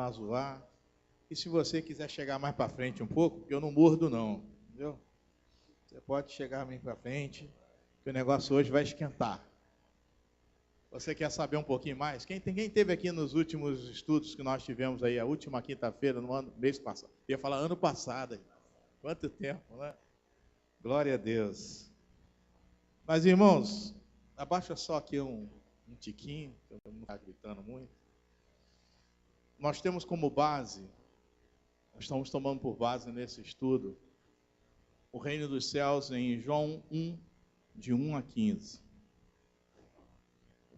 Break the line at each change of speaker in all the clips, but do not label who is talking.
a zoar. E se você quiser chegar mais para frente um pouco, porque eu não mordo não, entendeu? Você pode chegar mais para frente, que o negócio hoje vai esquentar. Você quer saber um pouquinho mais? Quem teve aqui nos últimos estudos que nós tivemos aí, a última quinta-feira, mês passado? Eu ia falar ano passado. Quanto tempo, né? Glória a Deus. Mas, irmãos, abaixa só aqui um tiquinho, eu não estou gritando muito. Nós temos como base, nós estamos tomando por base nesse estudo, o reino dos céus em João 1, de 1 a 15.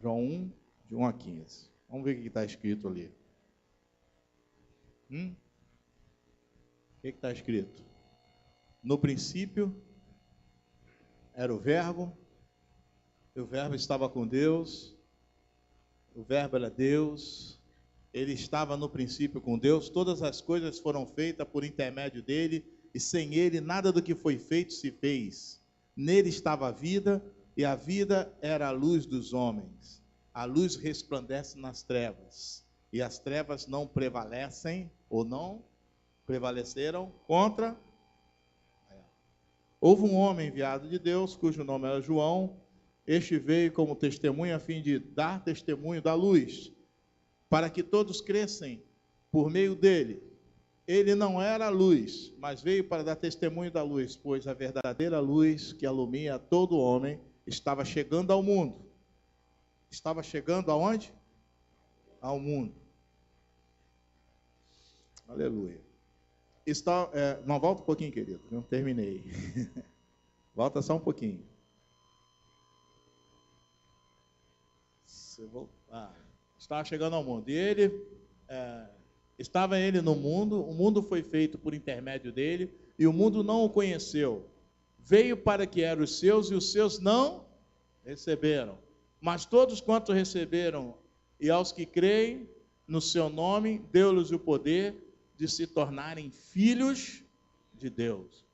João 1, de 1 a 15. Vamos ver o que está escrito ali. O que está escrito? No princípio era o Verbo, e o Verbo estava com Deus, o Verbo era Deus, ele estava no princípio com Deus, todas as coisas foram feitas por intermédio dele, e sem ele nada do que foi feito se fez. Nele estava a vida, e a vida era a luz dos homens. A luz resplandece nas trevas, e as trevas não prevalecem, ou não prevaleceram contra. Houve um homem enviado de Deus, cujo nome era João. Este veio como testemunha, a fim de dar testemunho da luz, para que todos crescem por meio dele. Ele não era a luz, mas veio para dar testemunho da luz, pois a verdadeira luz que alumia todo homem estava chegando ao mundo. Estava chegando aonde? Ao mundo. Aleluia. Não, volta um pouquinho, querido. Não terminei. Volta só um pouquinho. Estava chegando ao mundo. E estava ele no mundo, o mundo foi feito por intermédio dele, e o mundo não o conheceu. Veio para que eram os seus, e os seus não receberam. Mas todos quantos receberam, e aos que creem no seu nome, deu-lhes o poder de se tornarem filhos de Deus,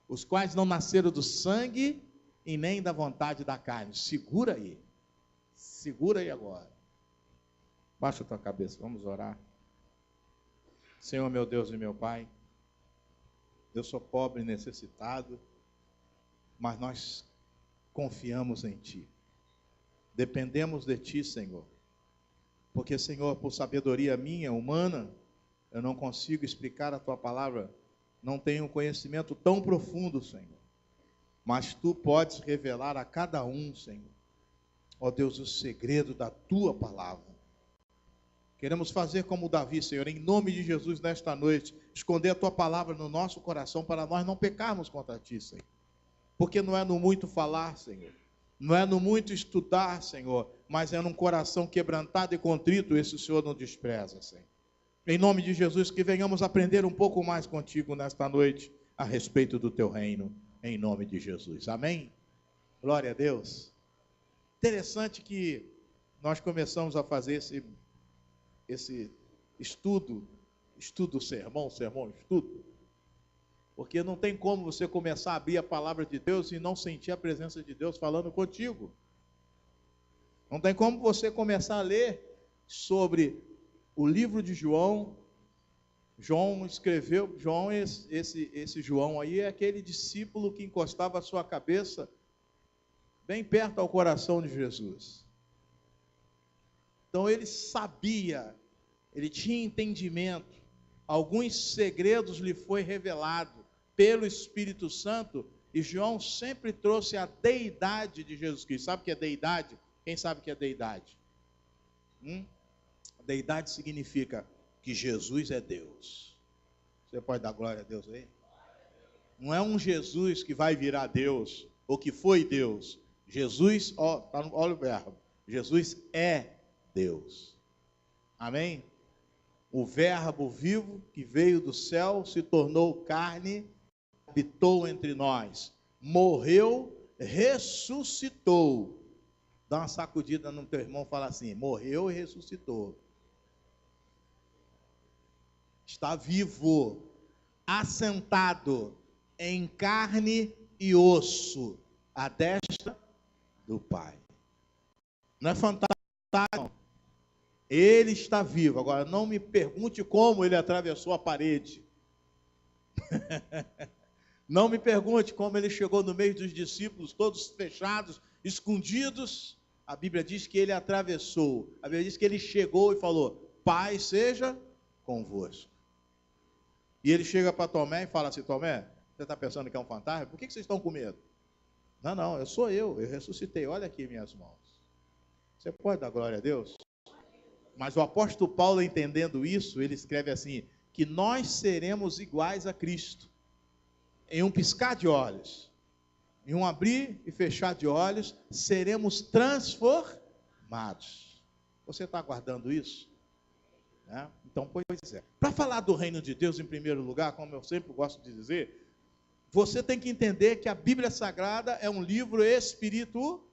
os quais não nasceram do sangue e nem da vontade da carne. Segura aí agora. Baixa a tua cabeça, vamos orar. Senhor, meu Deus e meu Pai, eu sou pobre e necessitado, mas nós confiamos em Ti. Dependemos de Ti, Senhor, porque, Senhor, por sabedoria minha, humana, eu não consigo explicar a Tua palavra, não tenho um conhecimento tão profundo, Senhor, mas Tu podes revelar a cada um, Senhor, ó Deus, o segredo da Tua palavra. Queremos fazer como Davi, Senhor, em nome de Jesus, nesta noite, esconder a Tua palavra no nosso coração, para nós não pecarmos contra Ti, Senhor, porque não é no muito falar, Senhor, não é no muito estudar, Senhor, mas é num coração quebrantado e contrito, esse o Senhor não despreza, Senhor. Em nome de Jesus, que venhamos aprender um pouco mais contigo nesta noite, a respeito do Teu reino, em nome de Jesus. Amém? Glória a Deus. Interessante que nós começamos a fazer esse estudo, porque não tem como você começar a abrir a palavra de Deus e não sentir a presença de Deus falando contigo. Não tem como você começar a ler sobre o livro de João. João escreveu, esse João aí é aquele discípulo que encostava a sua cabeça bem perto ao coração de Jesus. Então ele sabia, ele tinha entendimento, alguns segredos lhe foi revelado pelo Espírito Santo, e João sempre trouxe a deidade de Jesus Cristo. Sabe o que é deidade? Quem sabe o que é deidade? Deidade significa que Jesus é Deus. Você pode dar glória a Deus aí? Não é um Jesus que vai virar Deus, ou que foi Deus. Jesus, olha o verbo, Jesus é Deus. Amém? O verbo vivo que veio do céu, se tornou carne, habitou entre nós, morreu, ressuscitou. Dá uma sacudida no teu irmão, fala assim: morreu e ressuscitou. Está vivo, assentado em carne e osso, à destra do Pai. Não é fantástico, não. Ele está vivo. Agora, não me pergunte como ele atravessou a parede. Não me pergunte como ele chegou no meio dos discípulos, todos fechados, escondidos. A Bíblia diz que ele atravessou. A Bíblia diz que ele chegou e falou: Pai seja convosco. E ele chega para Tomé e fala assim: Tomé, você está pensando que é um fantasma? Por que vocês estão com medo? Não, eu ressuscitei. Olha aqui minhas mãos. Você pode dar glória a Deus? Mas o apóstolo Paulo, entendendo isso, ele escreve assim: que nós seremos iguais a Cristo. Em um piscar de olhos, em um abrir e fechar de olhos, seremos transformados. Você está aguardando isso? Então, pois é. Para falar do reino de Deus, em primeiro lugar, como eu sempre gosto de dizer, você tem que entender que a Bíblia Sagrada é um livro espiritual.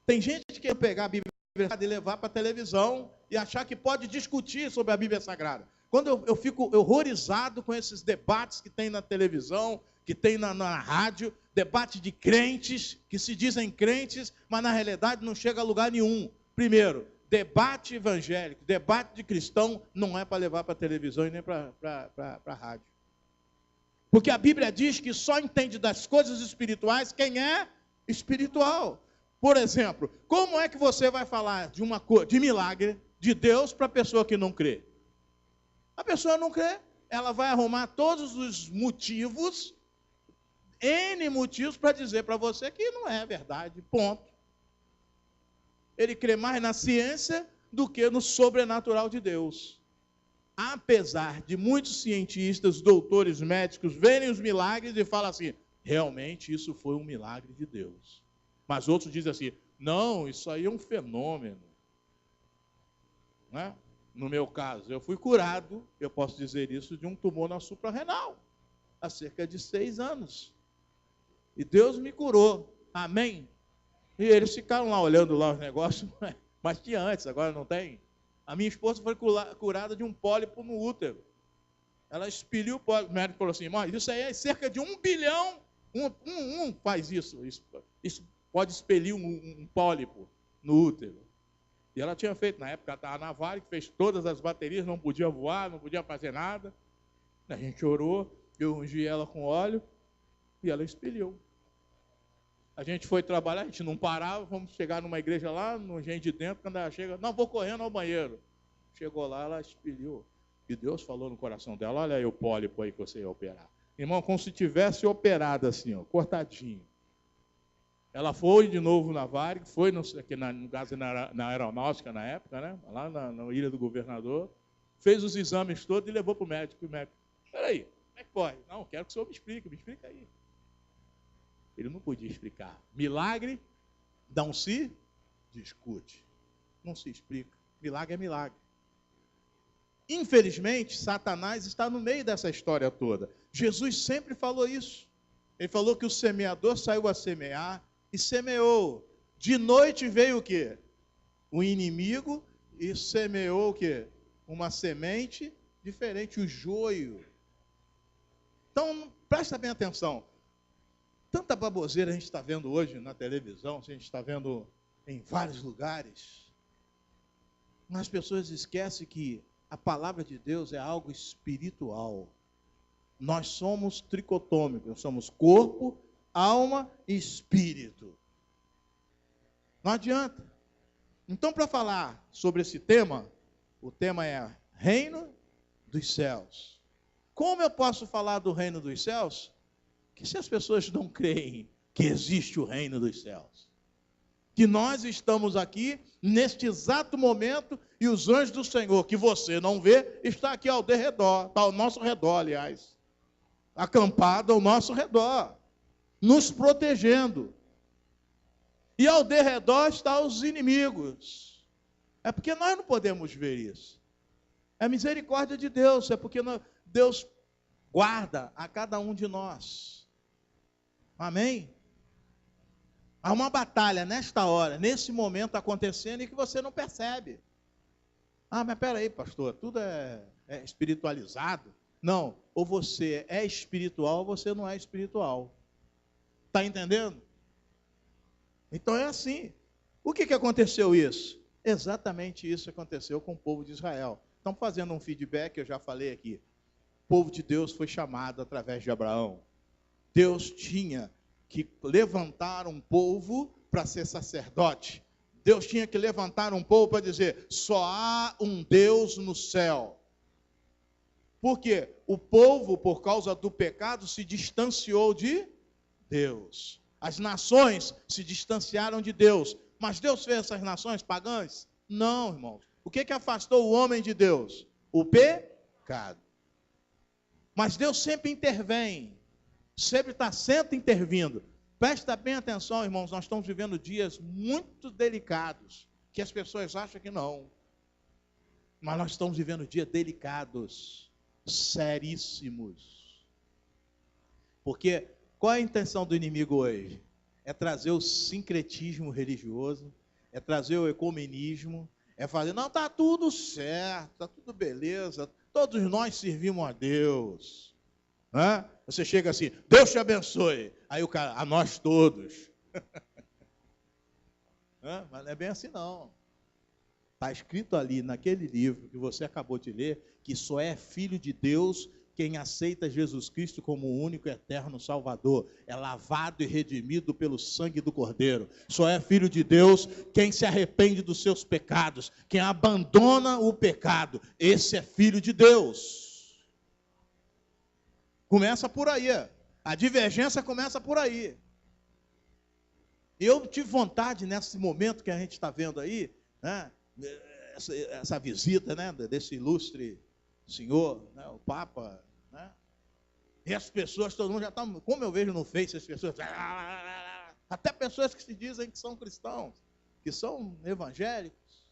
Tem gente que quer pegar a Bíblia Sagrada e levar para a televisão e achar que pode discutir sobre a Bíblia Sagrada. Quando eu fico horrorizado com esses debates que tem na televisão, que tem na rádio, debate de crentes, que se dizem crentes, mas na realidade não chega a lugar nenhum. Primeiro, debate evangélico, debate de cristão, não é para levar para a televisão e nem para a rádio. Porque a Bíblia diz que só entende das coisas espirituais quem é espiritual. Por exemplo, como é que você vai falar de milagre de Deus para a pessoa que não crê? A pessoa não crê, ela vai arrumar todos os motivos, N motivos, para dizer para você que não é verdade, ponto. Ele crê mais na ciência do que no sobrenatural de Deus. Apesar de muitos cientistas, doutores, médicos, verem os milagres e falam assim: realmente isso foi um milagre de Deus. Mas outros dizem assim: não, isso aí é um fenômeno. Né? No meu caso, eu fui curado, eu posso dizer isso, de um tumor na suprarrenal, há cerca de 6 anos. E Deus me curou. Amém? E eles ficaram lá olhando lá os negócios, mas tinha antes, agora não tem. A minha esposa foi curada de um pólipo no útero. Ela expeliu o pólipo. O médico falou assim: mas isso aí é cerca de 1 bilhão. Faz isso. Isso pode expelir um pólipo no útero. E ela tinha feito, na época, ela estava na Varig, fez todas as baterias, não podia voar, não podia fazer nada. A gente orou, eu ungi ela com óleo e ela expeliu. A gente foi trabalhar, a gente não parava, vamos chegar numa igreja lá, no gente de dentro, quando ela chega, não, vou correndo ao banheiro. Chegou lá, ela expeliu. E Deus falou no coração dela: olha aí o pólipo aí que você ia operar. Irmão, como se tivesse operado assim, ó, cortadinho. Ela foi de novo na Varig, foi no caso na aeronáutica na época, né? Lá na Ilha do Governador, fez os exames todos e levou para o médico. O médico: peraí, como é que pode? Não, quero que o senhor me explica aí. Ele não podia explicar. Milagre não se discute, não se explica. Milagre é milagre. Infelizmente, Satanás está no meio dessa história toda. Jesus sempre falou isso. Ele falou que o semeador saiu a semear e semeou. De noite veio o quê? O inimigo e semeou o quê? Uma semente diferente, o joio. Então, presta bem atenção. Tanta baboseira a gente está vendo hoje na televisão, a gente está vendo em vários lugares. Mas as pessoas esquecem que a palavra de Deus é algo espiritual. Nós somos tricotômicos, nós somos corpo, alma e espírito. Não adianta. Então, para falar sobre esse tema, o tema é Reino dos Céus. Como eu posso falar do Reino dos Céus? Que se as pessoas não creem que existe o Reino dos Céus, que nós estamos aqui neste exato momento e os anjos do Senhor, que você não vê, está aqui ao derredor, está ao nosso redor, aliás, acampado ao nosso redor, nos protegendo. E ao derredor estão os inimigos. É porque nós não podemos ver isso. É misericórdia de Deus, é porque Deus guarda a cada um de nós. Amém? Há uma batalha nesta hora, nesse momento acontecendo e que você não percebe. Ah, mas peraí, pastor, tudo é espiritualizado? Não, ou você é espiritual ou você não é espiritual. Está entendendo? Então é assim. O que aconteceu isso? Exatamente isso aconteceu com o povo de Israel. Estamos fazendo um feedback, eu já falei aqui. O povo de Deus foi chamado através de Abraão. Deus tinha que levantar um povo para ser sacerdote. Deus tinha que levantar um povo para dizer, só há um Deus no céu. Por quê? O povo, por causa do pecado, se distanciou de Deus. As nações se distanciaram de Deus. Mas Deus fez essas nações pagãs? Não, irmãos. O que afastou o homem de Deus? O pecado. Mas Deus sempre intervém. Sempre está sempre intervindo. Presta bem atenção, irmãos. Nós estamos vivendo dias muito delicados. Que as pessoas acham que não. Mas nós estamos vivendo dias delicados. Seríssimos. Porque qual é a intenção do inimigo hoje? É trazer o sincretismo religioso, é trazer o ecumenismo, é fazer, não, está tudo certo, está tudo beleza, todos nós servimos a Deus. Né? Você chega assim, Deus te abençoe. Aí o cara, a nós todos. Mas não é bem assim não. Está escrito ali naquele livro que você acabou de ler, que só é filho de Deus quem aceita Jesus Cristo como o único e eterno Salvador. É lavado e redimido pelo sangue do Cordeiro. Só é filho de Deus quem se arrepende dos seus pecados, quem abandona o pecado. Esse é filho de Deus. Começa por aí. A divergência começa por aí. Eu tive vontade, nesse momento que a gente está vendo aí, né, essa visita, né, desse ilustre senhor, né, o Papa, né, e as pessoas, todo mundo já está, como eu vejo no Face, as pessoas, até pessoas que se dizem que são cristãos, que são evangélicos.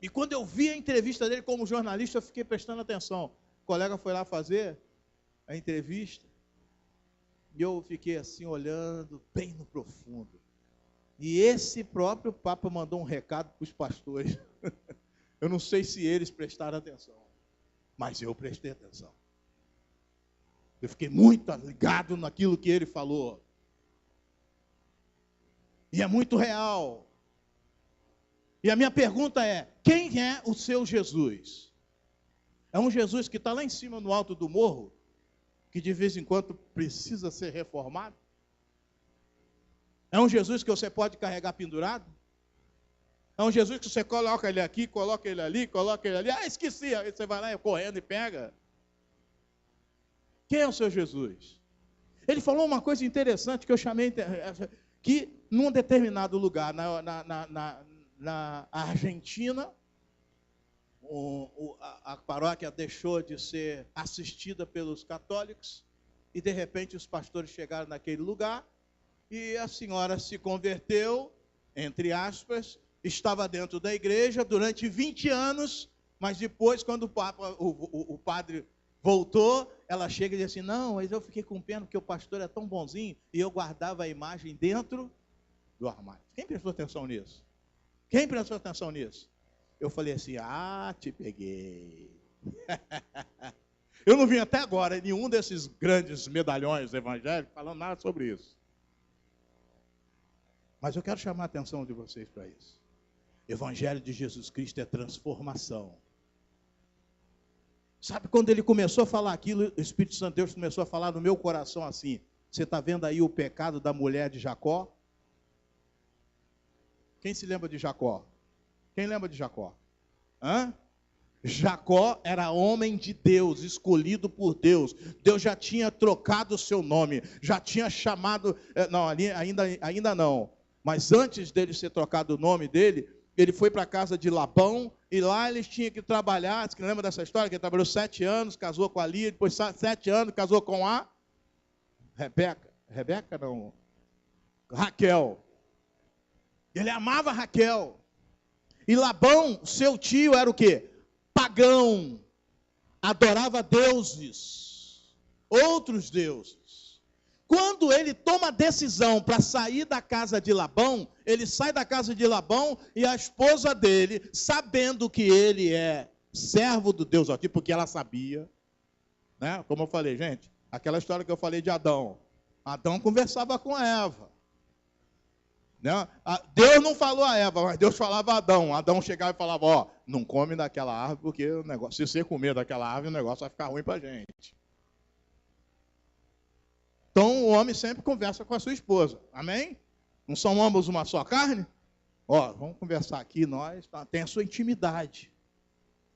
E quando eu vi a entrevista dele como jornalista, eu fiquei prestando atenção. O colega foi lá fazer a entrevista, e eu fiquei assim, olhando bem no profundo. E esse próprio Papa mandou um recado para os pastores. Eu não sei se eles prestaram atenção, mas eu prestei atenção. Eu fiquei muito ligado naquilo que ele falou. E é muito real. E a minha pergunta é, quem é o seu Jesus? É um Jesus que está lá em cima no alto do morro, que de vez em quando precisa ser reformado? É um Jesus que você pode carregar pendurado? É um Jesus que você coloca ele aqui, coloca ele ali, coloca ele ali. Ah, esqueci. Aí você vai lá correndo e pega. Quem é o seu Jesus? Ele falou uma coisa interessante que eu chamei, que num determinado lugar, na Argentina, a paróquia deixou de ser assistida pelos católicos, e de repente os pastores chegaram naquele lugar, e a senhora se converteu, entre aspas, estava dentro da igreja durante 20 anos, mas depois, quando o padre voltou, ela chega e diz assim, não, mas eu fiquei com pena porque o pastor é tão bonzinho, e eu guardava a imagem dentro do armário. Quem prestou atenção nisso? Quem prestou atenção nisso? Eu falei assim, te peguei. Eu não vi até agora nenhum desses grandes medalhões evangélicos falando nada sobre isso. Mas eu quero chamar a atenção de vocês para isso. Evangelho de Jesus Cristo é transformação. Sabe quando ele começou a falar aquilo, o Espírito Santo de Deus começou a falar no meu coração assim, você está vendo aí o pecado da mulher de Jacó? Quem se lembra de Jacó? Quem lembra de Jacó? Jacó era homem de Deus, escolhido por Deus. Deus já tinha trocado o seu nome, já tinha chamado, não, ainda não. Mas antes dele ser trocado o nome dele, ele foi para a casa de Labão, e lá eles tinham que trabalhar. Você lembra dessa história? Que ele trabalhou 7 anos, casou com a Lia, depois 7 anos, casou com a Raquel. Ele amava Raquel. E Labão, seu tio, era o quê? Pagão. Adorava deuses, outros deuses. Quando ele toma a decisão para sair da casa de Labão, ele sai da casa de Labão e a esposa dele, sabendo que ele é servo do Deus Altíssimo, porque ela sabia, né? Como eu falei, gente, aquela história que eu falei de Adão. Adão conversava com Eva. Né? Deus não falou a Eva, mas Deus falava a Adão. Adão chegava e falava, ó, não come daquela árvore, porque o negócio, se você comer daquela árvore, o negócio vai ficar ruim para a gente. Então o homem sempre conversa com a sua esposa. Amém? Não são ambos uma só carne? Ó, vamos conversar aqui, nós, tá? Tem a sua intimidade.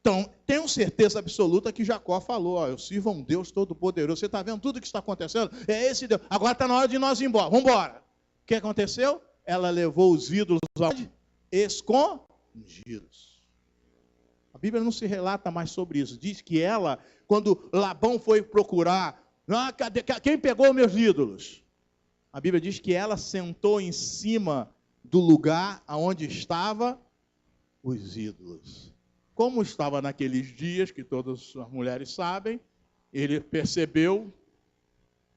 Então, tenho certeza absoluta que Jacó falou, ó, eu sirvo a um Deus todo-poderoso. Você está vendo tudo que está acontecendo? É esse Deus. Agora está na hora de nós ir embora. Vamos embora. O que aconteceu? Ela levou os ídolos aonde? Escondidos. A Bíblia não se relata mais sobre isso. Diz que ela, quando Labão foi procurar, quem pegou meus ídolos? A Bíblia diz que ela sentou em cima do lugar onde estavam os ídolos. Como estava naqueles dias, que todas as mulheres sabem, ele percebeu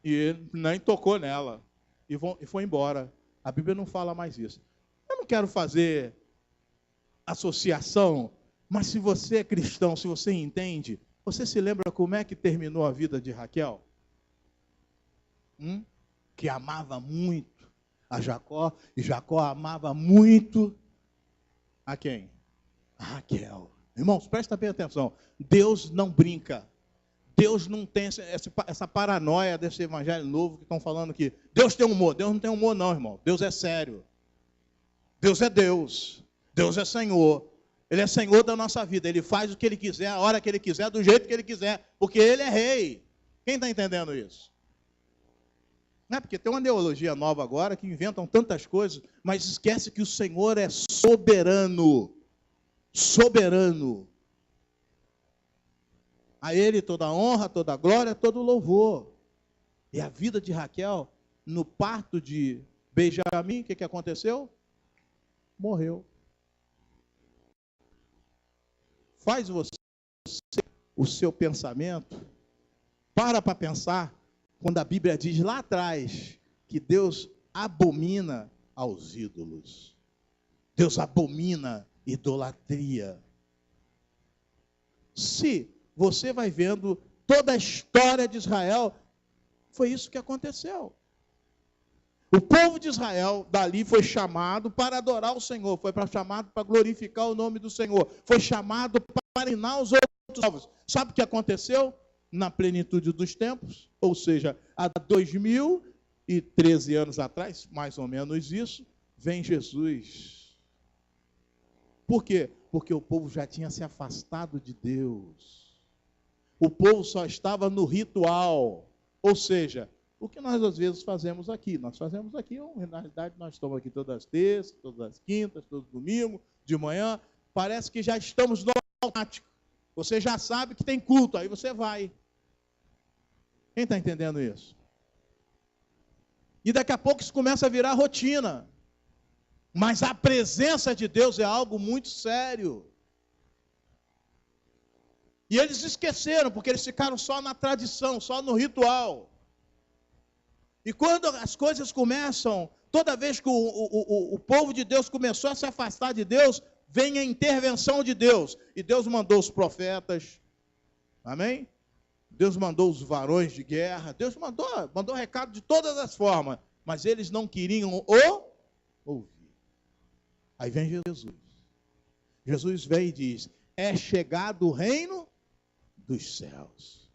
e nem tocou nela. E foi embora. A Bíblia não fala mais isso. Eu não quero fazer associação, mas se você é cristão, se você entende, você se lembra como é que terminou a vida de Raquel? Que amava muito a Jacó, e Jacó amava muito a quem? A Raquel. Irmãos, presta bem atenção. Deus não brinca. Deus não tem essa paranoia desse evangelho novo que estão falando que Deus tem humor. Deus não tem humor não, irmão. Deus é sério. Deus é Deus. Deus é Senhor. Ele é Senhor da nossa vida. Ele faz o que Ele quiser, a hora que Ele quiser, do jeito que Ele quiser. Porque Ele é rei. Quem está entendendo isso? Não é porque tem uma ideologia nova agora que inventam tantas coisas, mas esquece que o Senhor é soberano. Soberano. A Ele toda a honra, toda a glória, todo o louvor. E a vida de Raquel, no parto de Benjamim, o que aconteceu? Morreu. Faz você o seu pensamento, para pensar, quando a Bíblia diz lá atrás, que Deus abomina aos ídolos. Deus abomina idolatria. Se você vai vendo toda a história de Israel, foi isso que aconteceu. O povo de Israel, dali, foi chamado para adorar o Senhor, foi chamado para glorificar o nome do Senhor, foi chamado para ensinar os outros povos. Sabe o que aconteceu? Na plenitude dos tempos, ou seja, há 2013 anos atrás, mais ou menos isso, vem Jesus. Por quê? Porque o povo já tinha se afastado de Deus. O povo só estava no ritual. Ou seja, o que nós às vezes fazemos aqui? Nós fazemos aqui, na realidade, nós estamos aqui todas as terças, todas as quintas, todo domingo, de manhã. Parece que já estamos no automático. Você já sabe que tem culto, aí você vai. Quem está entendendo isso? E daqui a pouco isso começa a virar rotina. Mas a presença de Deus é algo muito sério. E eles esqueceram, porque eles ficaram só na tradição, só no ritual. E quando as coisas começam, toda vez que o povo de Deus começou a se afastar de Deus, vem a intervenção de Deus. E Deus mandou os profetas. Amém? Deus mandou os varões de guerra. Deus mandou recado de todas as formas. Mas eles não queriam ouvir. Aí vem Jesus. Jesus vem e diz, é chegado o reino dos céus.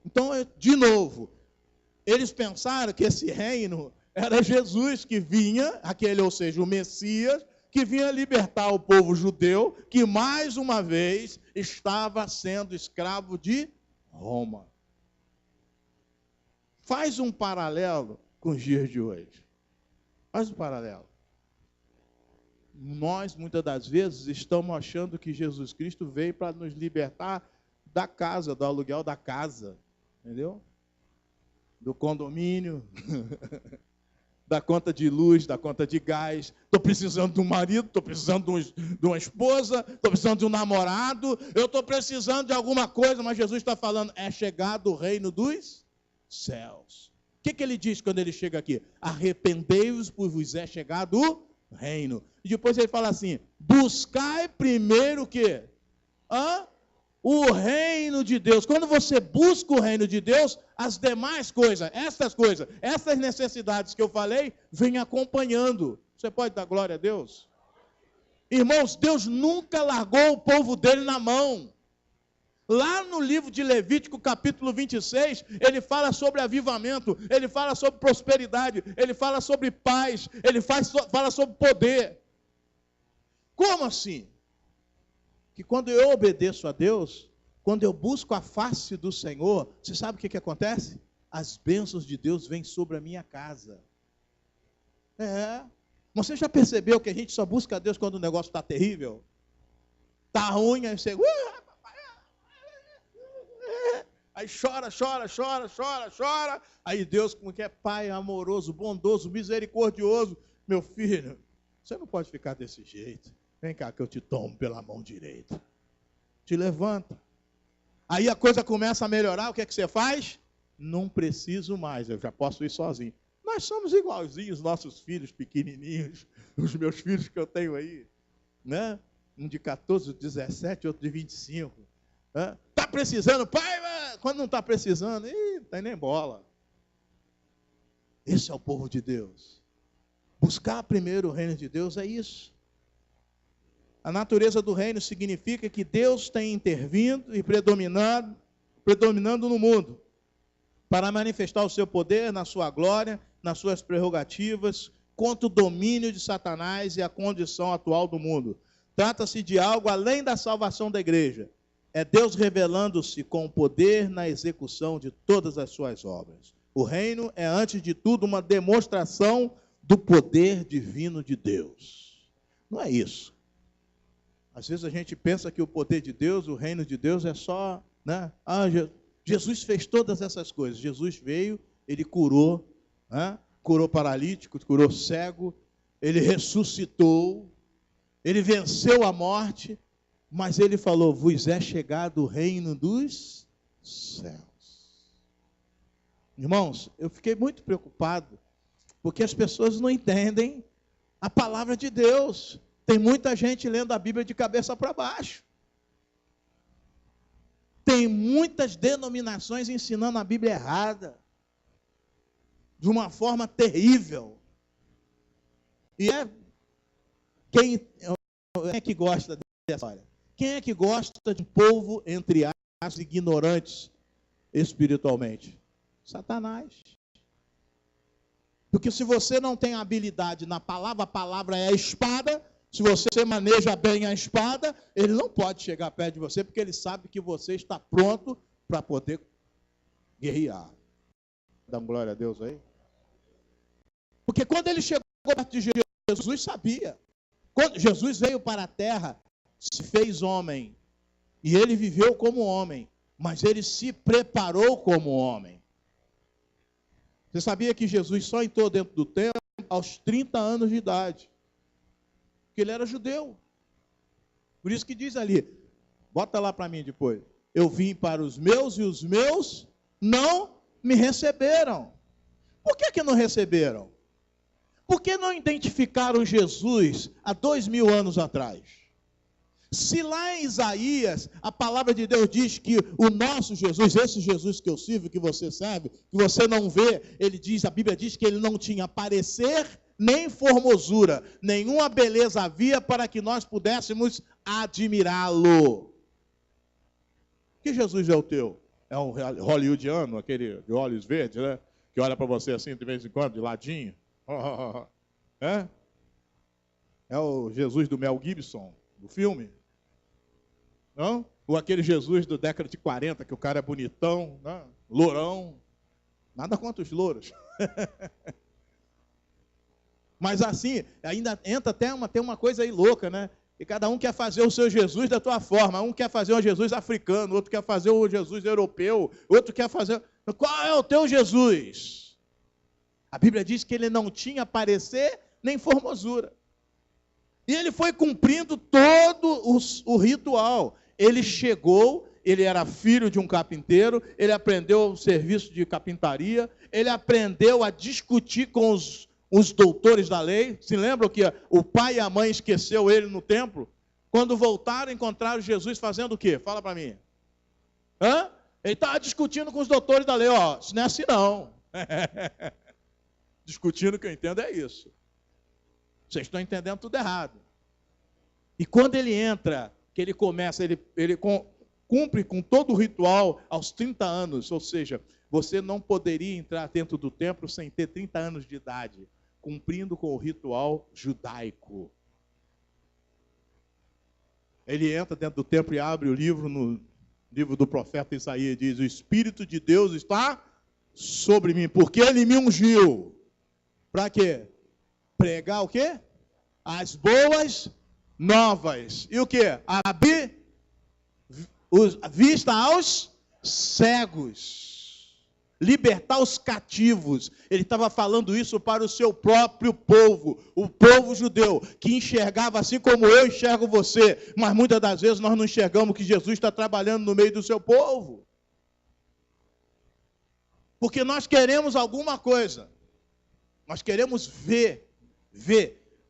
Então, de novo, eles pensaram que esse reino era Jesus que vinha, ou seja, o Messias, que vinha libertar o povo judeu, que mais uma vez estava sendo escravo de Roma. Faz um paralelo com os dias de hoje. Faz um paralelo. Nós, muitas das vezes, estamos achando que Jesus Cristo veio para nos libertar da casa, do aluguel da casa, entendeu? Do condomínio, da conta de luz, da conta de gás. Estou precisando de um marido, estou precisando de uma esposa, estou precisando de um namorado, eu estou precisando de alguma coisa, mas Jesus está falando, é chegado o reino dos céus. O que ele diz quando ele chega aqui? Arrependei-vos, pois vos é chegado o reino. E depois ele fala assim, buscai primeiro o quê? o reino de Deus. Quando você busca o reino de Deus, as demais coisas, essas necessidades que eu falei, vêm acompanhando. Você pode dar glória a Deus? Irmãos, Deus nunca largou o povo dele na mão. Lá no livro de Levítico, capítulo 26, ele fala sobre avivamento, ele fala sobre prosperidade, ele fala sobre paz, ele fala sobre poder. Como assim? Que quando eu obedeço a Deus, quando eu busco a face do Senhor, você sabe o que acontece? As bênçãos de Deus vêm sobre a minha casa. Você já percebeu que a gente só busca a Deus quando o negócio está terrível? Está ruim, aí você... Aí chora. Aí Deus, como que é pai amoroso, bondoso, misericordioso. Meu filho, você não pode ficar desse jeito. Vem cá que eu te tomo pela mão direita. Te levanta. Aí a coisa começa a melhorar, o que é que você faz? Não preciso mais, eu já posso ir sozinho. Nós somos igualzinhos, nossos filhos pequenininhos, os meus filhos que eu tenho aí, né? Um de 14, 17, outro de 25. Está precisando, pai? Quando não está precisando, não tem nem bola. Esse é o povo de Deus. Buscar primeiro o reino de Deus é isso. A natureza do reino significa que Deus tem intervindo e predominando no mundo para manifestar o seu poder, na sua glória, nas suas prerrogativas, contra o domínio de Satanás e a condição atual do mundo. Trata-se de algo além da salvação da igreja. É Deus revelando-se com poder na execução de todas as suas obras. O reino é, antes de tudo, uma demonstração do poder divino de Deus. Não é isso. Às vezes a gente pensa que o poder de Deus, o reino de Deus é só... né? Jesus fez todas essas coisas. Jesus veio, ele curou, curou paralítico, curou cego, ele ressuscitou, ele venceu a morte, mas ele falou, vos é chegado o reino dos céus. Irmãos, eu fiquei muito preocupado, porque as pessoas não entendem a palavra de Deus. Tem muita gente lendo a Bíblia de cabeça para baixo. Tem muitas denominações ensinando a Bíblia errada, de uma forma terrível. E quem é que gosta dessa história? Quem é que gosta de um povo, entre aspas, ignorantes espiritualmente? Satanás. Porque se você não tem habilidade na palavra, a palavra é a espada. Se você maneja bem a espada, ele não pode chegar perto de você, porque ele sabe que você está pronto para poder guerrear. Dá glória a Deus aí. Porque quando ele chegou perto de Jesus, sabia. Quando Jesus veio para a terra, se fez homem, e ele viveu como homem, mas ele se preparou como homem. Você sabia que Jesus só entrou dentro do templo aos 30 anos de idade? Porque ele era judeu. Por isso que diz ali, bota lá para mim depois, eu vim para os meus e os meus não me receberam. Por que não receberam? Por que não identificaram Jesus há 2000 anos atrás? Se lá em Isaías, a palavra de Deus diz que o nosso Jesus, esse Jesus que eu sirvo, que você serve, que você não vê, a Bíblia diz que ele não tinha parecer nem formosura, nenhuma beleza havia para que nós pudéssemos admirá-lo. Que Jesus é o teu? É um hollywoodiano, aquele de olhos verdes, né? Que olha para você assim de vez em quando, de ladinho. É o Jesus do Mel Gibson, do filme. Não? Ou aquele Jesus da década de 40, que o cara é bonitão, né? Lourão. Nada contra os louros. Mas assim, ainda entra tem uma coisa aí louca, né? E cada um quer fazer o seu Jesus da tua forma. Um quer fazer um Jesus africano, outro quer fazer um Jesus europeu, outro quer fazer... Qual é o teu Jesus? A Bíblia diz que ele não tinha parecer nem formosura. E ele foi cumprindo todo o ritual. Ele chegou, ele era filho de um carpinteiro, ele aprendeu o serviço de carpintaria, ele aprendeu a discutir com os doutores da lei. Se lembram que o pai e a mãe esqueceu ele no templo? Quando voltaram, encontraram Jesus fazendo o quê? Fala para mim. Ele estava discutindo com os doutores da lei, ó, isso não é assim não. Discutindo, o que eu entendo é isso. Vocês estão entendendo tudo errado. E quando ele entra, que ele começa, ele cumpre com todo o ritual aos 30 anos, ou seja, você não poderia entrar dentro do templo sem ter 30 anos de idade, cumprindo com o ritual judaico. Ele entra dentro do templo e abre o livro, no livro do profeta Isaías, diz: o Espírito de Deus está sobre mim, porque ele me ungiu. Para quê? Pregar o quê? As boas novas. E o quê? Abrir vista aos cegos. Libertar os cativos. Ele estava falando isso para o seu próprio povo, o povo judeu, que enxergava assim como eu enxergo você, mas muitas das vezes nós não enxergamos que Jesus está trabalhando no meio do seu povo. Porque nós queremos alguma coisa. Nós queremos ver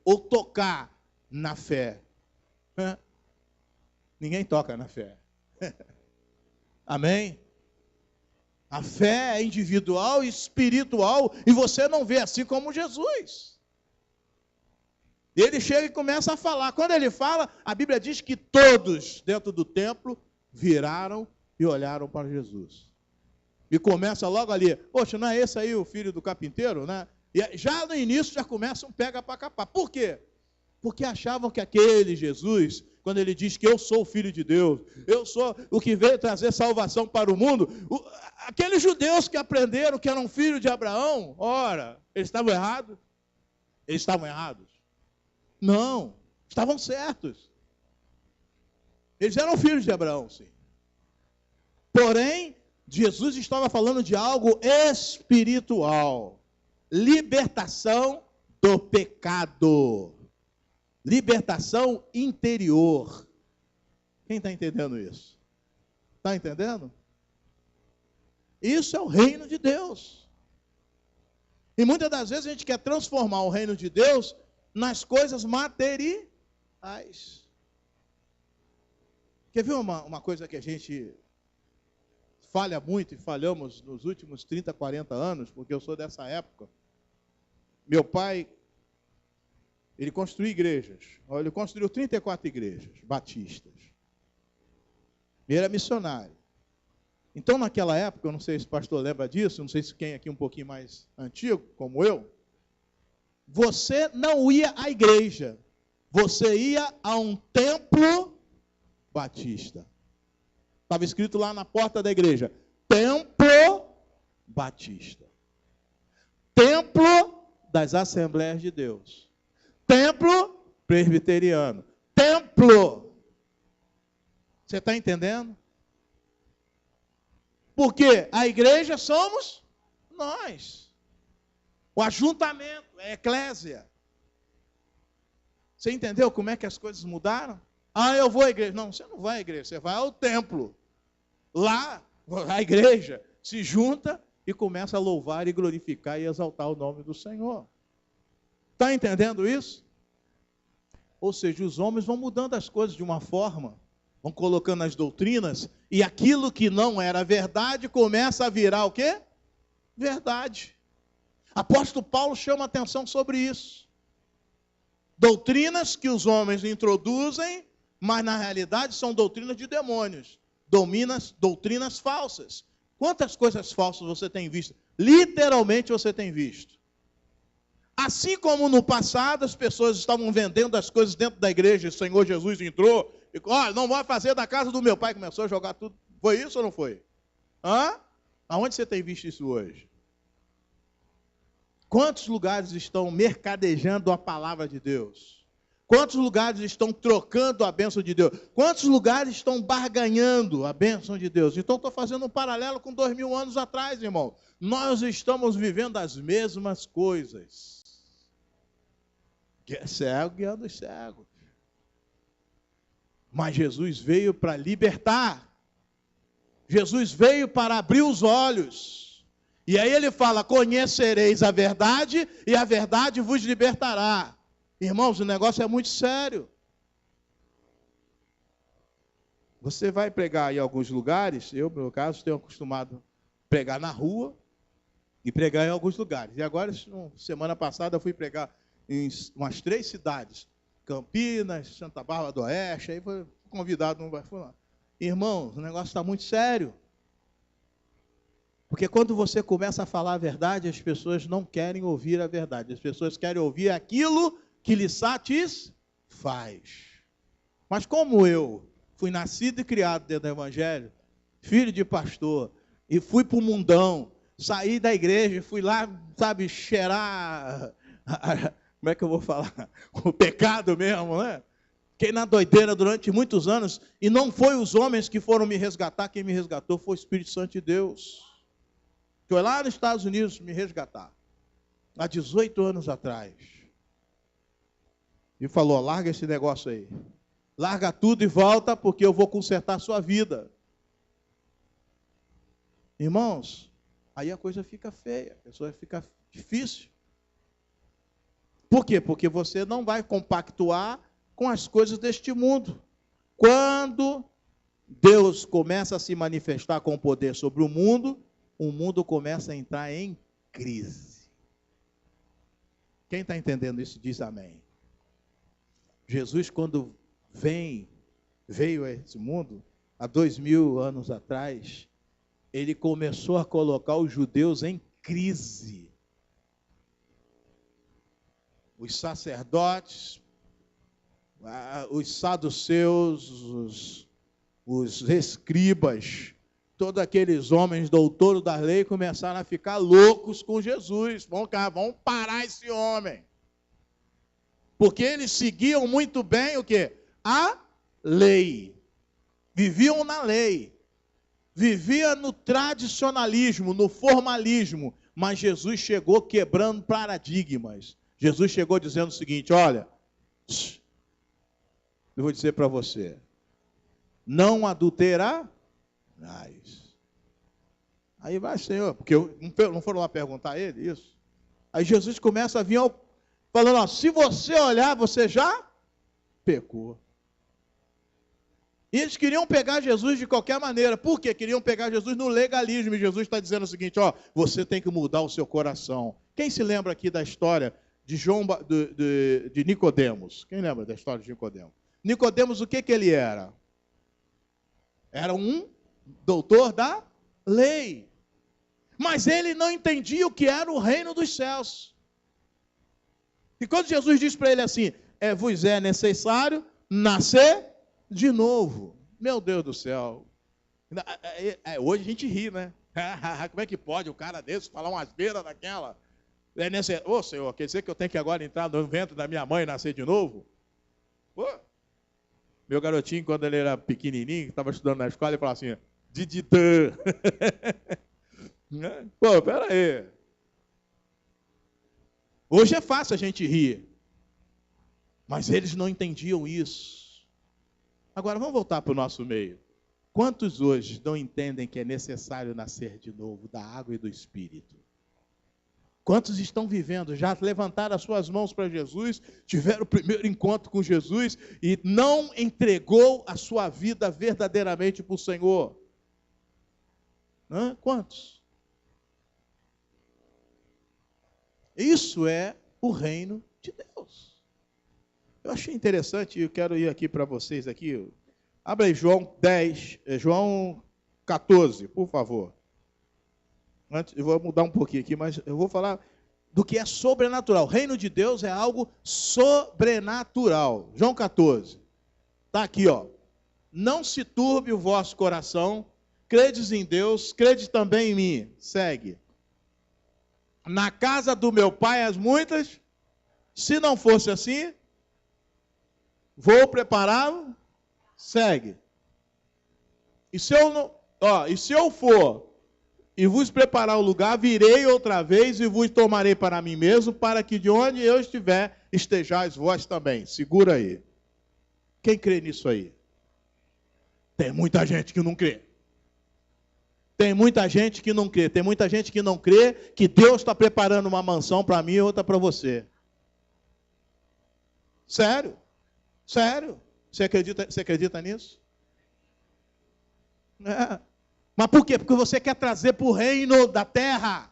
ou tocar na fé. Ninguém toca na fé. Amém? A fé é individual e espiritual, e você não vê assim como Jesus. Ele chega e começa a falar. Quando ele fala, a Bíblia diz que todos dentro do templo viraram e olharam para Jesus. E começa logo ali: poxa, não é esse aí o filho do carpinteiro, né? E já no início já começa um pega para capar. Por quê? Porque achavam que aquele Jesus, quando ele diz que eu sou o Filho de Deus, eu sou o que veio trazer salvação para o mundo, aqueles judeus que aprenderam que eram filhos de Abraão, ora, eles estavam errados? Eles estavam errados? Não, estavam certos. Eles eram filhos de Abraão, sim. Porém, Jesus estava falando de algo espiritual. Libertação do pecado. Libertação interior. Quem está entendendo isso? Está entendendo? Isso é o reino de Deus. E muitas das vezes a gente quer transformar o reino de Deus nas coisas materiais. Quer ver uma coisa que a gente falha muito e falhamos nos últimos 30, 40 anos, porque eu sou dessa época. Meu pai, ele construiu igrejas. Ele construiu 34 igrejas batistas. Ele era missionário. Então, naquela época, eu não sei se o pastor lembra disso, não sei se quem aqui um pouquinho mais antigo, como eu, você não ia à igreja, você ia a um templo batista. Estava escrito lá na porta da igreja: Templo Batista. Templo das Assembleias de Deus. Templo Presbiteriano. Templo. Você está entendendo? Porque a igreja somos nós. O ajuntamento, a eclésia. Você entendeu como é que as coisas mudaram? Ah, eu vou à igreja. Não, você não vai à igreja, você vai ao templo. Lá, a igreja se junta e começa a louvar e glorificar e exaltar o nome do Senhor. Está entendendo isso? Ou seja, os homens vão mudando as coisas de uma forma, vão colocando as doutrinas, e aquilo que não era verdade começa a virar o quê? Verdade. Apóstolo Paulo chama atenção sobre isso. Doutrinas que os homens introduzem, mas na realidade são doutrinas de demônios. Doutrinas falsas. Quantas coisas falsas você tem visto? Literalmente você tem visto. Assim como no passado as pessoas estavam vendendo as coisas dentro da igreja, o Senhor Jesus entrou e olha, não vai fazer da casa do meu pai, começou a jogar tudo. Foi isso ou não foi? Aonde você tem visto isso hoje? Quantos lugares estão mercadejando a palavra de Deus? Quantos lugares estão trocando a bênção de Deus? Quantos lugares estão barganhando a bênção de Deus? Então, estou fazendo um paralelo com 2000 anos atrás, irmão. Nós estamos vivendo as mesmas coisas. Cego guiando os cegos. Mas Jesus veio para libertar. Jesus veio para abrir os olhos. E aí ele fala: conhecereis a verdade e a verdade vos libertará. Irmãos, o negócio é muito sério. Você vai pregar em alguns lugares, eu, no meu caso, tenho acostumado a pregar na rua e pregar em alguns lugares. E agora, semana passada, eu fui pregar em umas 3 cidades. Campinas, Santa Bárbara do Oeste, aí foi convidado, não vai falar. Irmãos, o negócio está muito sério. Porque quando você começa a falar a verdade, as pessoas não querem ouvir a verdade. As pessoas querem ouvir aquilo que lhes satisfaz. Mas como eu fui nascido e criado dentro do Evangelho, filho de pastor, e fui para o mundão, saí da igreja, fui lá, sabe, cheirar, como é que eu vou falar? O pecado mesmo, né? Fiquei na doideira durante muitos anos, e não foi os homens que foram me resgatar, quem me resgatou foi o Espírito Santo de Deus. Foi lá nos Estados Unidos me resgatar, há 18 anos atrás. E falou, larga esse negócio aí. Larga tudo e volta, porque eu vou consertar a sua vida. Irmãos, aí a coisa fica feia, a pessoa fica difícil. Por quê? Porque você não vai compactuar com as coisas deste mundo. Quando Deus começa a se manifestar com poder sobre o mundo começa a entrar em crise. Quem está entendendo isso diz amém. Jesus, quando veio a esse mundo, há 2000 anos atrás, ele começou a colocar os judeus em crise. Os sacerdotes, os saduceus, os escribas, todos aqueles homens doutores da lei começaram a ficar loucos com Jesus. Vamos parar esse homem. Porque eles seguiam muito bem o quê? A lei. Viviam na lei. Vivia no tradicionalismo, no formalismo. Mas Jesus chegou quebrando paradigmas. Jesus chegou dizendo o seguinte, olha, eu vou dizer para você, não adulterarás. Aí vai, Senhor, porque não foram lá perguntar a ele isso? Aí Jesus começa a vir falando, ó, se você olhar, você já pecou. E eles queriam pegar Jesus de qualquer maneira. Por quê? Queriam pegar Jesus no legalismo. E Jesus está dizendo o seguinte, ó, você tem que mudar o seu coração. Quem se lembra aqui da história de Nicodemos? Quem lembra da história de Nicodemos? Nicodemos, o que ele era? Era um doutor da lei. Mas ele não entendia o que era o reino dos céus. E quando Jesus diz para ele assim, vos é necessário nascer de novo. Meu Deus do céu. Hoje a gente ri, né? Como é que pode o cara desse falar umas beiras daquela? Ô Senhor, quer dizer que eu tenho que agora entrar no ventre da minha mãe e nascer de novo? Pô. Meu garotinho, quando ele era pequenininho, estava estudando na escola, ele falava assim, Diditã. Pô, pera aí. Hoje é fácil a gente rir. Mas eles não entendiam isso. Agora, vamos voltar para o nosso meio. Quantos hoje não entendem que é necessário nascer de novo da água e do Espírito? Quantos estão vivendo, já levantaram as suas mãos para Jesus, tiveram o primeiro encontro com Jesus e não entregou a sua vida verdadeiramente para o Senhor? Quantos? Isso é o reino de Deus. Eu achei interessante, e eu quero ir aqui para vocês aqui. Abra aí João 14, por favor. Antes, eu vou mudar um pouquinho aqui, mas eu vou falar do que é sobrenatural. O reino de Deus é algo sobrenatural. João 14. Está aqui, ó. Não se turbe o vosso coração, credes em Deus, credes também em mim. Segue. Na casa do meu pai as muitas, se não fosse assim, vou prepará-lo, segue. E se eu for e vos preparar o lugar, virei outra vez e vos tomarei para mim mesmo, para que de onde eu estiver, estejais vós também. Segura aí. Quem crê nisso aí? Tem muita gente que não crê. Tem muita gente que não crê. Tem muita gente que não crê que Deus está preparando uma mansão para mim e outra para você. Sério? Sério? Você acredita nisso? É. Mas por quê? Porque você quer trazer para o reino da terra.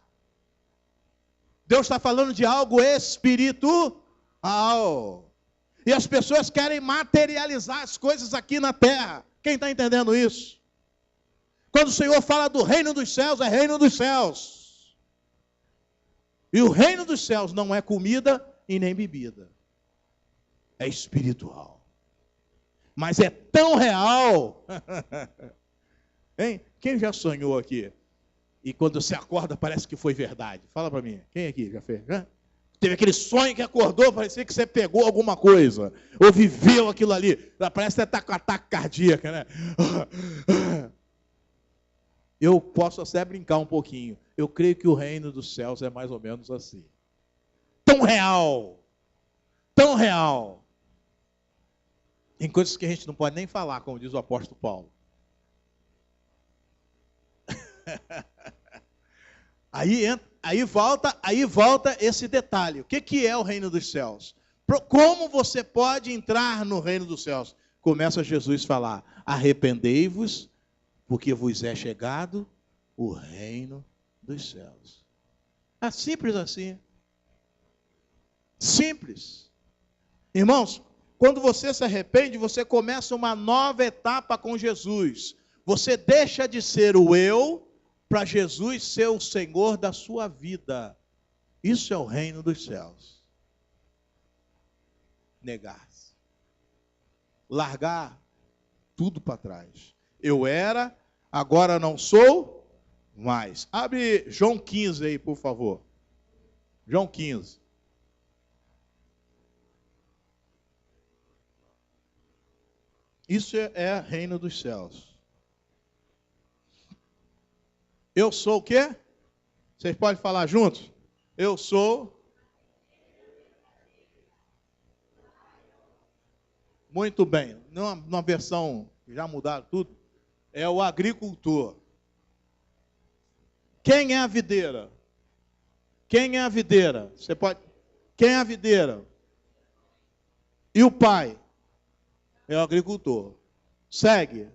Deus está falando de algo espiritual. E as pessoas querem materializar as coisas aqui na terra. Quem está entendendo isso? Quando o Senhor fala do reino dos céus, é reino dos céus. E o reino dos céus não é comida e nem bebida. É espiritual. Mas é tão real. Hein? Quem já sonhou aqui? E quando você acorda parece que foi verdade. Fala para mim. Quem aqui já fez? Teve aquele sonho que acordou, parecia que você pegou alguma coisa. Ou viveu aquilo ali. Parece que você está com ataque cardíaco, né? Eu posso até brincar um pouquinho. Eu creio que o reino dos céus é mais ou menos assim. Tão real. Tão real. Tem coisas que a gente não pode nem falar, como diz o apóstolo Paulo. Aí volta esse detalhe. O que é o reino dos céus? Como você pode entrar no reino dos céus? Começa Jesus a falar: arrependei-vos, porque vos é chegado o reino dos céus. É simples assim. Simples. Irmãos, quando você se arrepende, você começa uma nova etapa com Jesus. Você deixa de ser o eu para Jesus ser o Senhor da sua vida. Isso é o reino dos céus. Negar-se. Largar tudo para trás. Eu era, agora não sou mais. Abre João 15 aí, por favor. João 15. Isso é reino dos céus. Eu sou o quê? Vocês podem falar juntos? Eu sou. Muito bem. Numa versão, já mudaram tudo. É o agricultor. Quem é a videira? Quem é a videira? Você pode. Quem é a videira? E o pai? É o agricultor. Segue.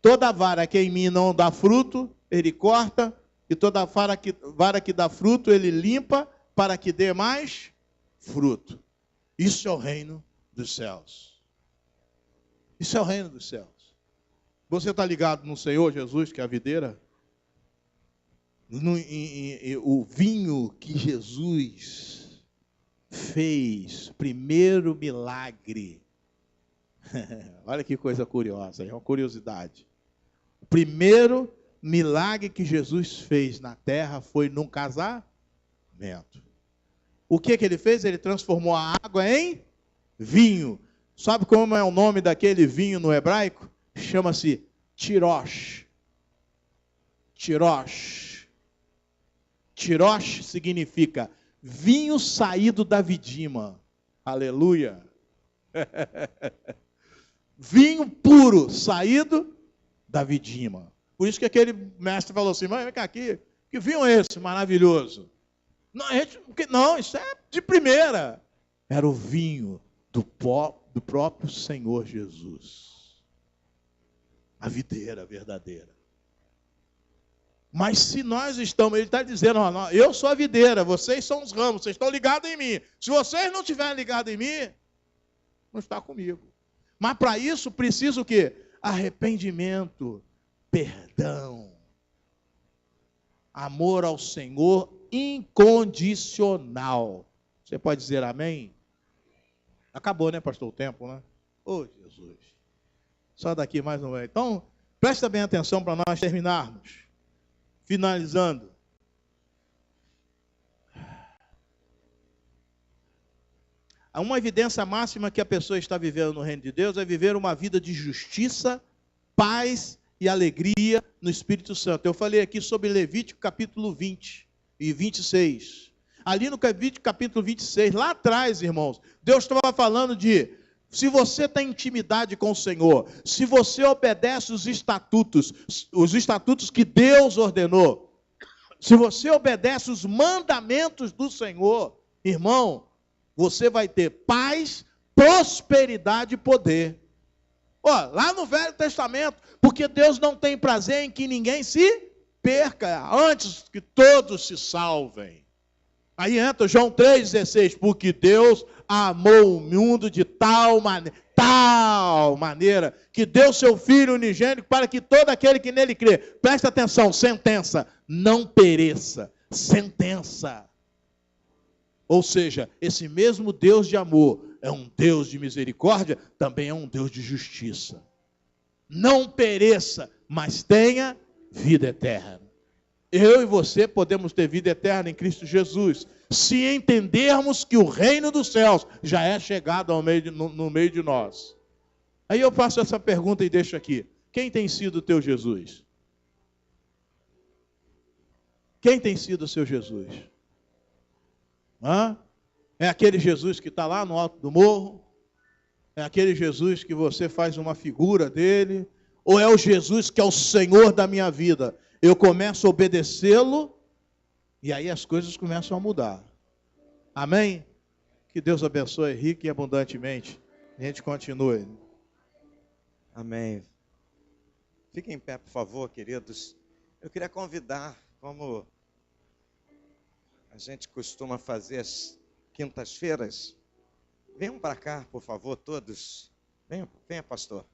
Toda vara que em mim não dá fruto, ele corta, e toda vara que dá fruto, ele limpa, para que dê mais fruto. Isso é o reino dos céus. Isso é o reino dos céus. Você está ligado no Senhor Jesus, que é a videira? O vinho que Jesus fez, primeiro milagre. Olha que coisa curiosa, é uma curiosidade. O primeiro milagre que Jesus fez na terra foi num casamento. O que ele fez? Ele transformou a água em vinho. Sabe como é o nome daquele vinho no hebraico? Chama-se tirosh. Tirosh. Tirosh significa vinho saído da vidima. Aleluia. Vinho puro, saído da vidima. Por isso que aquele mestre falou assim: mas vem cá aqui, que vinho é esse maravilhoso? Não, isso é de primeira. Era o vinho do próprio Senhor Jesus. A videira verdadeira. Mas se nós estamos, ele está dizendo: ó, eu sou a videira, vocês são os ramos, vocês estão ligados em mim. Se vocês não estiverem ligados em mim, não está comigo. Mas para isso precisa o quê? Arrependimento, perdão, amor ao Senhor incondicional. Você pode dizer amém? Acabou, né, pastor, o tempo, né? Oh, Jesus. Só daqui mais um. Então, presta bem atenção para nós terminarmos. Finalizando. Uma evidência máxima que a pessoa está vivendo no reino de Deus é viver uma vida de justiça, paz e alegria no Espírito Santo. Eu falei aqui sobre Levítico capítulo 20 e 26. Ali no Levítico capítulo 26, lá atrás, irmãos, Deus estava falando de: se você tem intimidade com o Senhor, se você obedece os estatutos que Deus ordenou, se você obedece os mandamentos do Senhor, irmão, você vai ter paz, prosperidade e poder. Ó, lá no Velho Testamento, porque Deus não tem prazer em que ninguém se perca, antes que todos se salvem. Aí entra João 3,16, porque Deus amou o mundo de tal maneira, que deu seu Filho unigênito para que todo aquele que nele crê, presta atenção, sentença, não pereça, sentença. Ou seja, esse mesmo Deus de amor é um Deus de misericórdia, também é um Deus de justiça. Não pereça, mas tenha vida eterna. Eu e você podemos ter vida eterna em Cristo Jesus, se entendermos que o reino dos céus já é chegado no meio de nós. Aí eu faço essa pergunta e deixo aqui. Quem tem sido o teu Jesus? Quem tem sido o seu Jesus? É aquele Jesus que está lá no alto do morro? É aquele Jesus que você faz uma figura dele? Ou é o Jesus que é o Senhor da minha vida? Eu começo a obedecê-lo e aí as coisas começam a mudar. Amém? Que Deus abençoe rica e abundantemente. A gente continue.
Amém. Fiquem em pé, por favor, queridos. Eu queria convidar, como a gente costuma fazer às quintas-feiras, venham para cá, por favor, todos. Venha, pastor,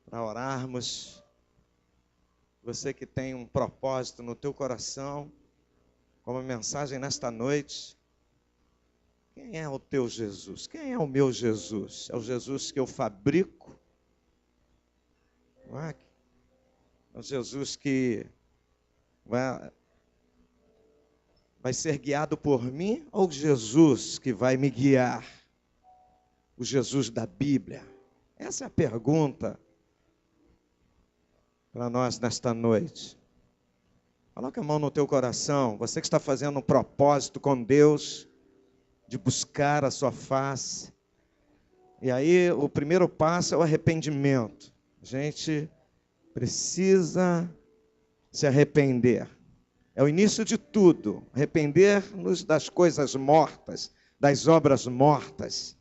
para orarmos. Você que tem um propósito no teu coração, como mensagem nesta noite. Quem é o teu Jesus? Quem é o meu Jesus? É o Jesus que eu fabrico? Não é? É o Jesus que vai ser guiado por mim, ou Jesus que vai me guiar? O Jesus da Bíblia? Essa é a pergunta para nós nesta noite. Coloca a mão no teu coração, você que está fazendo um propósito com Deus, de buscar a sua face. E aí o primeiro passo é o arrependimento. A gente precisa se arrepender. É o início de tudo. Arrepender-nos das coisas mortas, das obras mortas,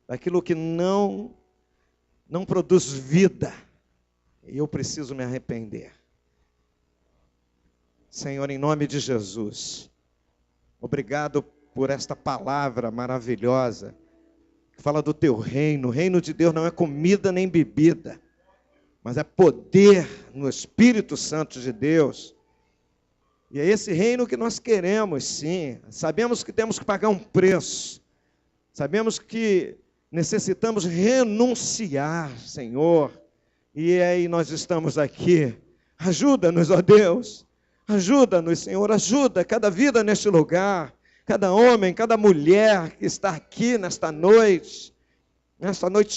daquilo que não produz vida. E eu preciso me arrepender. Senhor, em nome de Jesus, obrigado por esta palavra maravilhosa, que fala do teu reino. O reino de Deus não é comida nem bebida, mas é poder no Espírito Santo de Deus. E é esse reino que nós queremos, sim. Sabemos que temos que pagar um preço. Sabemos que necessitamos renunciar, Senhor. E aí nós estamos aqui. Ajuda-nos, ó Deus. Ajuda-nos, Senhor. Ajuda cada vida neste lugar. Cada homem, cada mulher que está aqui nesta noite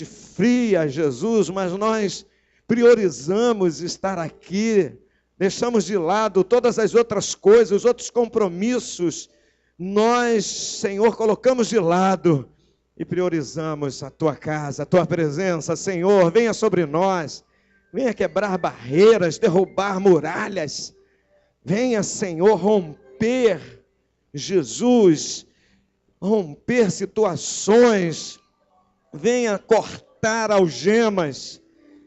fria, Jesus, mas nós priorizamos estar aqui, deixamos de lado todas as outras coisas, os outros compromissos, nós, Senhor, colocamos de lado e priorizamos a Tua casa, a Tua presença. Senhor, venha sobre nós, venha quebrar barreiras, derrubar muralhas, venha, Senhor, romper, Jesus, romper situações, venha cortar algemas,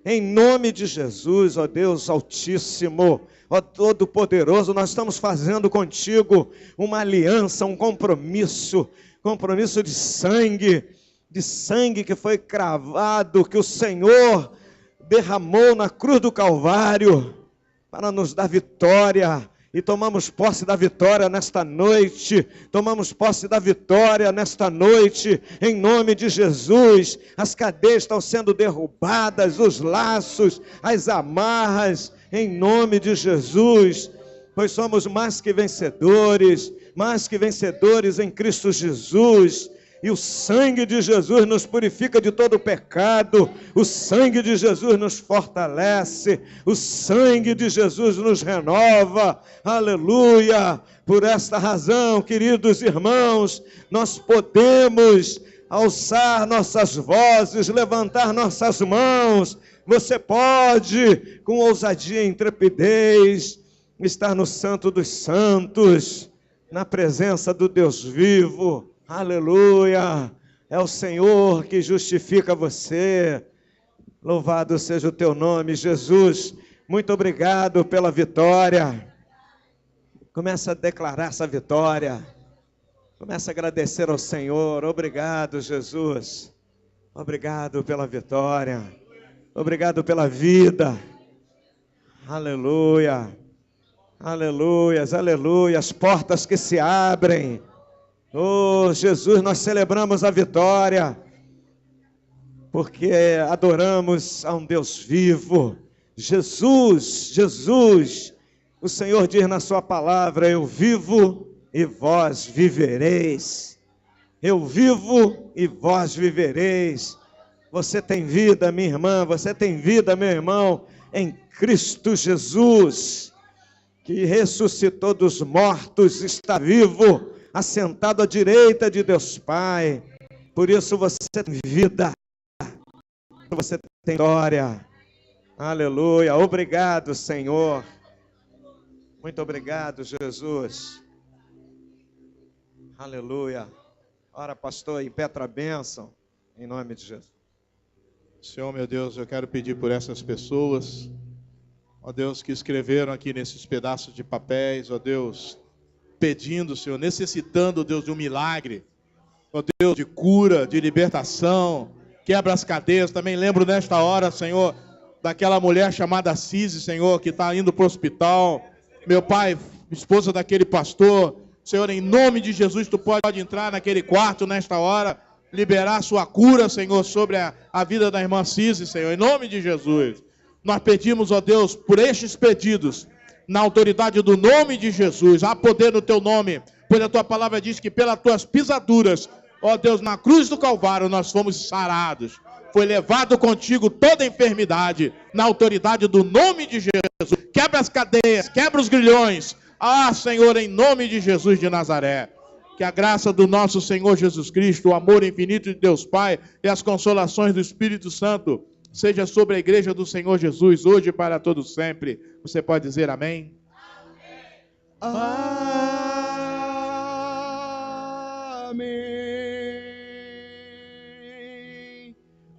em nome de Jesus, ó Deus Altíssimo, ó Todo-Poderoso. Nós estamos fazendo contigo uma aliança, um compromisso de sangue que foi cravado, que o Senhor derramou na cruz do Calvário, para nos dar vitória. E tomamos posse da vitória nesta noite, em nome de Jesus. As cadeias estão sendo derrubadas, os laços, as amarras, em nome de Jesus, pois somos mais que vencedores em Cristo Jesus. E o sangue de Jesus nos purifica de todo pecado, o sangue de Jesus nos fortalece, o sangue de Jesus nos renova, aleluia. Por esta razão, queridos irmãos, nós podemos alçar nossas vozes, levantar nossas mãos. Você pode, com ousadia e intrepidez, estar no Santo dos Santos, na presença do Deus vivo. Aleluia, é o Senhor que justifica você. Louvado seja o teu nome, Jesus. Muito obrigado pela vitória. Começa a declarar essa vitória. Começa a agradecer ao Senhor. Obrigado, Jesus. Obrigado pela vitória. Obrigado pela vida. Aleluia. Aleluias, aleluia. As portas que se abrem. Oh, Jesus, nós celebramos a vitória, porque adoramos a um Deus vivo. Jesus, Jesus, o Senhor diz na sua palavra: eu vivo e vós vivereis. Eu vivo e vós vivereis. Você tem vida, minha irmã, você tem vida, meu irmão, em Cristo Jesus, que ressuscitou dos mortos, está vivo, assentado à direita de Deus Pai. Por isso você tem vida, você tem glória. Aleluia. Obrigado, Senhor. Muito obrigado, Jesus. Aleluia. Ora, pastor, impetra a bênção, em nome de Jesus.
Senhor, meu Deus, eu quero pedir por essas pessoas, ó Deus, que escreveram aqui nesses pedaços de papéis, ó Deus, pedindo, Senhor, necessitando, Deus, de um milagre, ó Deus, de cura, de libertação, quebra as cadeias. Também lembro nesta hora, Senhor, daquela mulher chamada Cise, Senhor, que está indo para o hospital. Meu Pai, esposa daquele pastor, Senhor, em nome de Jesus, tu pode entrar naquele quarto nesta hora, liberar a sua cura, Senhor, sobre a vida da irmã Cise, Senhor, em nome de Jesus. Nós pedimos, ó Deus, por estes pedidos, na autoridade do nome de Jesus. Há poder no teu nome, pois a tua palavra diz que pelas tuas pisaduras, ó Deus, na cruz do Calvário nós fomos sarados. Foi levado contigo toda a enfermidade, na autoridade do nome de Jesus. Quebra as cadeias, quebra os grilhões. Ah, Senhor, em nome de Jesus de Nazaré. Que a graça do nosso Senhor Jesus Cristo, o amor infinito de Deus Pai e as consolações do Espírito Santo seja sobre a igreja do Senhor Jesus, hoje e para todos sempre. Você pode dizer amém?
Amém.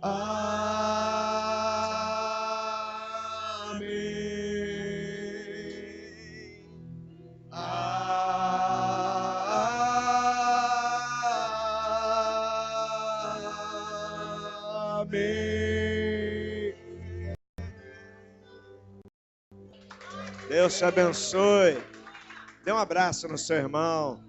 Amém. Deus te abençoe. Dê um abraço no seu irmão.